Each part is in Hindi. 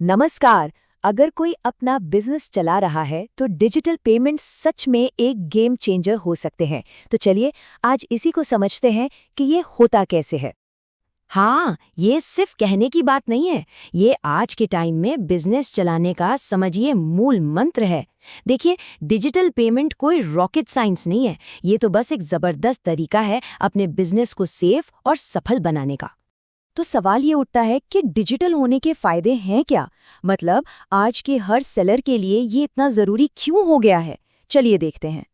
नमस्कार। अगर कोई अपना बिजनेस चला रहा है तो डिजिटल पेमेंट सच में एक गेम चेंजर हो सकते हैं। तो चलिए आज इसी को समझते हैं कि ये होता कैसे है। हाँ, ये सिर्फ कहने की बात नहीं है। ये आज के टाइम में बिजनेस चलाने का समझिए मूल मंत्र है। देखिए, डिजिटल पेमेंट कोई रॉकेट साइंस नहीं है। ये तो बस एक जबरदस्त तरीका है अपने बिजनेस को सेफ और सफल बनाने का। तो सवाल ये उठता है कि डिजिटल होने के फायदे हैं क्या? मतलब आज के हर सेलर के लिए ये इतना जरूरी क्यों हो गया है? चलिए देखते हैं।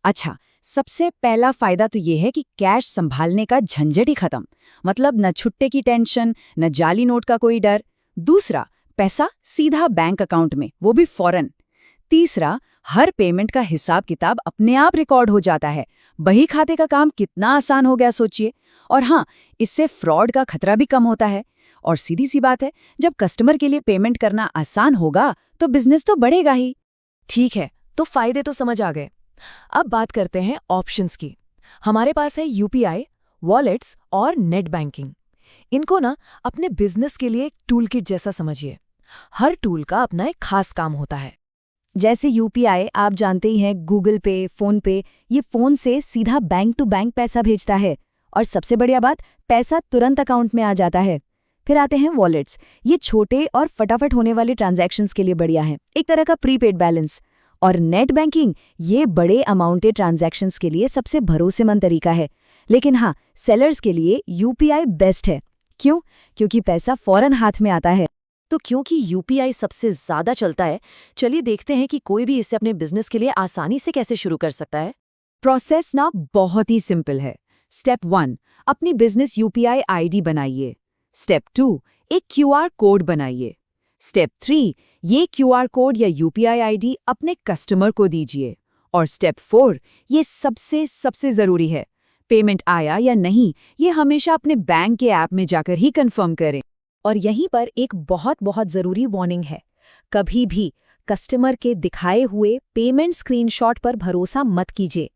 अच्छा, सबसे पहला फायदा तो ये है कि कैश संभालने का झंझट ही खत्म। मतलब न छुट्टे की टेंशन, न जाली नोट का कोई डर। दूसरा, पैसा सीधा बैंक अकाउंट में, वो भी फौरन। तीसरा, हर पेमेंट का हिसाब किताब अपने आप रिकॉर्ड हो जाता है। बही खाते का काम कितना आसान हो गया सोचिए। और हाँ, इससे फ्रॉड का खतरा भी कम होता है। और सीधी सी बात है, जब कस्टमर के लिए पेमेंट करना आसान होगा तो बिजनेस तो बढ़ेगा ही। ठीक है, तो फायदे तो समझ आ गए। अब बात करते हैं ऑप्शंस की। हमारे पास है यूपीआई, वॉलेट्स और नेट बैंकिंग। इनको ना अपने बिजनेस के लिए एक टूल किट जैसा समझिए। हर टूल का अपना एक खास काम होता है। जैसे यूपीआई आप जानते ही हैं, गूगल पे, फोन पे, ये फोन से सीधा बैंक टू बैंक पैसा भेजता है। और सबसे बढ़िया बात, पैसा तुरंत अकाउंट में आ जाता है। फिर आते हैं वॉलेट्स। ये छोटे और फटाफट होने वाले ट्रांजैक्शंस के लिए बढ़िया है, एक तरह का प्रीपेड बैलेंस। और नेट बैंकिंग, ये बड़े अमाउंटेड ट्रांजैक्शंस के लिए सबसे भरोसेमंद तरीका है। लेकिन हाँ, सेलर्स के लिए यूपीआई बेस्ट है। क्यों? क्योंकि पैसा फौरन हाथ में आता है। तो क्योंकि यूपीआई सबसे ज्यादा चलता है, चलिए देखते हैं कि कोई भी इसे अपने बिजनेस के लिए आसानी से कैसे शुरू कर सकता है। प्रोसेस ना बहुत ही सिंपल है। स्टेप 1, अपनी बिजनेस यूपीआई आईडी बनाइए। स्टेप 2, एक क्यूआर कोड बनाइए। स्टेप 3, ये क्यूआर कोड या यूपीआई आईडी अपने कस्टमर को दीजिए। और स्टेप 4, ये सबसे जरूरी है। पेमेंट आया या नहीं, ये हमेशा अपने बैंक के ऐप में जाकर ही कंफर्म करें। और यहीं पर एक बहुत बहुत जरूरी वार्निंग है। कभी भी कस्टमर के दिखाए हुए पेमेंट स्क्रीनशॉट पर भरोसा मत कीजिए।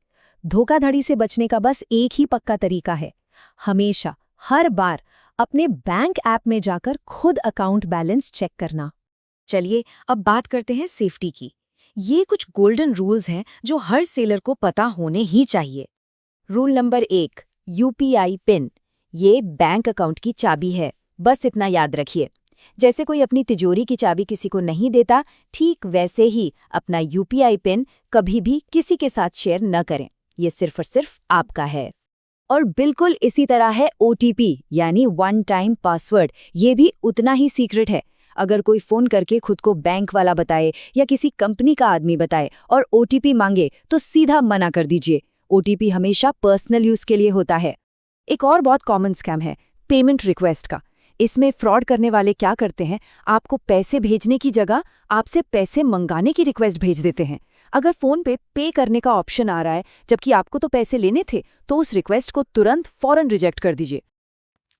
धोखाधड़ी से बचने का बस एक ही पक्का तरीका है। हमेशा, हर बार अपने बैंक ऐप में जाकर खुद अकाउंट बैलेंस चेक करना। चलिए अब बात करते हैं सेफ्टी की। ये कुछ गोल्डन रूल्स हैं जो हर सेलर को पता होने ही चाहिए। Rule number 1, UPI pin. ये बैंक अकाउंट की चाबी है, बस इतना याद रखिए। जैसे कोई अपनी तिजोरी की चाबी किसी को नहीं देता, ठीक वैसे ही अपना यूपीआई पिन कभी भी किसी के साथ शेयर न करें। ये सिर्फ और सिर्फ आपका है। और बिल्कुल इसी तरह है ओटीपी, यानी वन टाइम पासवर्ड। ये भी उतना ही सीक्रेट है। अगर कोई फोन करके खुद को बैंक वाला बताए या किसी कंपनी का आदमी बताए और ओटीपी मांगे तो सीधा मना कर दीजिए। ओटीपी हमेशा पर्सनल यूज के लिए होता है। एक और बहुत कॉमन स्कैम है पेमेंट रिक्वेस्ट का। इसमें फ्रॉड करने वाले क्या करते हैं, आपको पैसे भेजने की जगह आपसे पैसे मंगाने की रिक्वेस्ट भेज देते हैं। अगर फोन पे करने का ऑप्शन आ रहा है जबकि आपको तो पैसे लेने थे, तो उस रिक्वेस्ट को तुरंत फौरन रिजेक्ट कर दीजिए।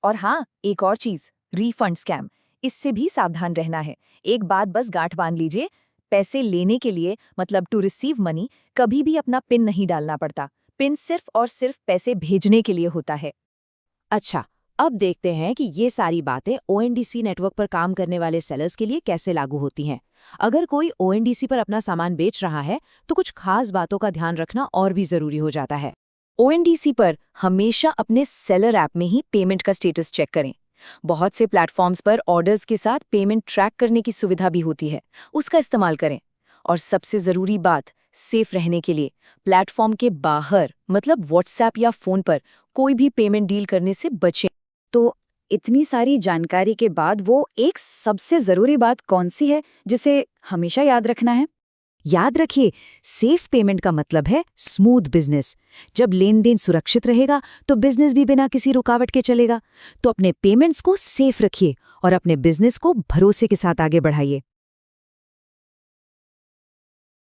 और हाँ, एक और चीज, रिफंड स्कैम। इससे भी सावधान रहना है। एक बात बस गांठ बांध लीजिए, पैसे लेने के लिए मतलब टू रिसीव मनी कभी भी अपना पिन नहीं डालना पड़ता। पिन सिर्फ और सिर्फ पैसे भेजने के लिए होता है। अच्छा, अब देखते हैं कि ये सारी बातें ओएनडीसी नेटवर्क पर काम करने वाले सेलर्स के लिए कैसे लागू होती हैं। अगर कोई ओएनडीसी पर अपना सामान बेच रहा है तो कुछ खास बातों का ध्यान रखना और भी जरूरी हो जाता है। ओएनडीसी पर हमेशा अपने सेलर ऐप में ही पेमेंट का स्टेटस चेक करें। बहुत से प्लेटफॉर्म्स पर ऑर्डर्स के साथ पेमेंट ट्रैक करने की सुविधा भी होती है, उसका इस्तेमाल करें। और सबसे जरूरी बात, सेफ रहने के लिए प्लेटफॉर्म के बाहर मतलब व्हाट्सएप या फोन पर कोई भी पेमेंट डील करने से बचें। तो इतनी सारी जानकारी के बाद वो एक सबसे जरूरी बात कौन सी है जिसे हमेशा याद रखना है? याद रखिए, सेफ पेमेंट का मतलब है स्मूथ बिजनेस। जब लेन देन सुरक्षित रहेगा तो बिजनेस भी बिना किसी रुकावट के चलेगा। तो अपने पेमेंट्स को सेफ रखिए और अपने बिजनेस को भरोसे के साथ आगे बढ़ाइए।